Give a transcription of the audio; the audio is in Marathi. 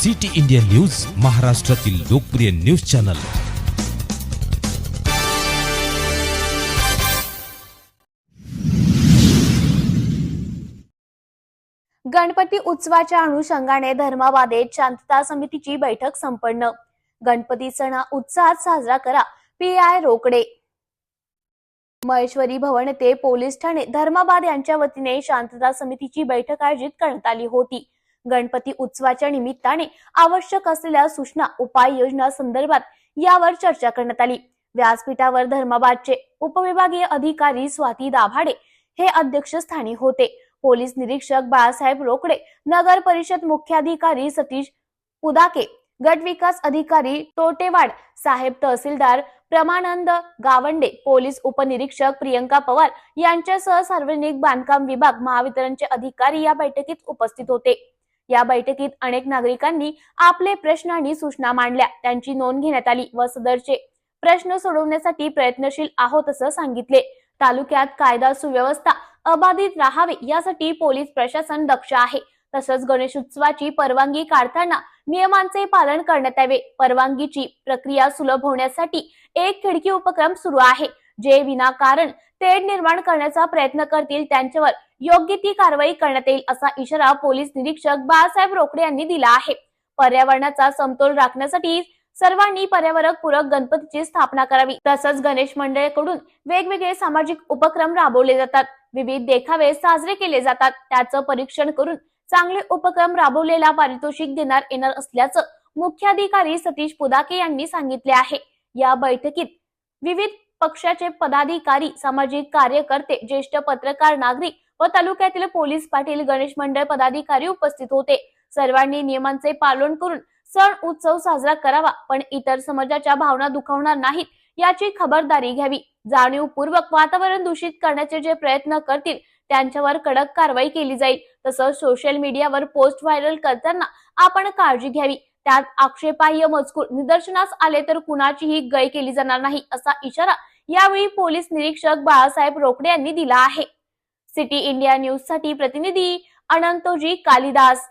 सिटी इंडिया न्यूज, महाराष्ट्रातील लोकप्रिय न्यूज चॅनल। गणपती उत्सवाच्या अनुषंगाने धर्माबादेत शांतता समितीची बैठक संपन्न। गणपती सण उत्साहात साजरा करा, पीआय रोकडे। महेश्वरी भवन येथे पोलीस ठाणे धर्माबाद यांच्या वतीने शांतता समितीची बैठक आयोजित करण्यात आली होती। गणपती उत्सवाच्या निमित्ताने आवश्यक असलेल्या सूचना उपाययोजना संदर्भात यावर चर्चा करण्यात आली। व्यासपीठावर धर्माबादचे उपविभागीय अधिकारी स्वाती दाभाडे हे अध्यक्षस्थानी होते। पोलीस निरीक्षक बाळासाहेब रोकडे, नगर परिषद मुख्याधिकारी सतीश पुदाके, गट विकास अधिकारी तोटेवाड साहेब, तहसीलदार प्रमानंद गावंडे, पोलीस उपनिरीक्षक प्रियंका पवार यांच्यासह सार्वजनिक बांधकाम विभाग महावितरणचे अधिकारी या बैठकीत उपस्थित होते। या बैठकीत अनेक नागरिकांनी आपले प्रश्न आणि सूचना मांडल्या, त्यांची नोंद घेण्यात आली व सदरचे प्रश्न सोडवण्यासाठी प्रयत्नशील आहोत असं सांगितले। तालुक्यात कायदा सुव्यवस्था अबाधित राहावी यासाठी पोलीस प्रशासन दक्ष आहे। तसंच गणेशोत्सवाची परवानगी काढताना नियमांचे पालन करण्यात यावे। परवानगीची प्रक्रिया सुलभ होण्यासाठी एक खिडकी उपक्रम सुरू आहे। जे विनाकारण तेढ निर्माण करण्याचा प्रयत्न करतील त्यांच्यावर योग्य ती कारवाई करण्यात येईल असा इशारा पोलीस निरीक्षक बाळासाहेब रोकडे यांनी दिला आहे। पर्यावरणाचा समतोल राखण्यासाठी सर्वांनी पर्यावरण पूरक गणपतीची स्थापना करावी। तसंच गणेश मंडळाकडून वेगवेगळे सामाजिक उपक्रम राबवले जातात, विविध देखावे साजरे केले जातात, त्याचं परीक्षण करून चांगले उपक्रम राबवलेला पारितोषिक देणार येणार असल्याचं मुख्याधिकारी सतीश पुदाके यांनी सांगितले आहे। या बैठकीत विविध पक्षाचे पदाधिकारी, सामाजिक कार्यकर्ते, ज्येष्ठ पत्रकार, नागरिक व तालुक्यातील पोलीस पाटील, गणेश मंडळ पदाधिकारी उपस्थित होते। सर्वांनी नियमांचे पालन करून सण उत्सव साजरा करावा, पण इतर समाजाच्या भावना दुखावणार नाहीत याची खबरदारी घ्यावी। जाणीवपूर्वक वातावरण दूषित करण्याचे जे प्रयत्न करतील त्यांच्यावर कडक कारवाई केली जाईल। तसंच सोशल मीडियावर पोस्ट व्हायरल करताना आपण काळजी घ्यावी, त्यात आक्षेपार्ह मजकूर निदर्शनास आले तर कुणाचीही गय केली जाणार नाही असा इशारा यावेळी पोलीस निरीक्षक बाळासाहेब रोकडे यांनी दिला आहे। सिटी इंडिया न्यूज साठी प्रतिनिधी अनंतोजी कालिदास।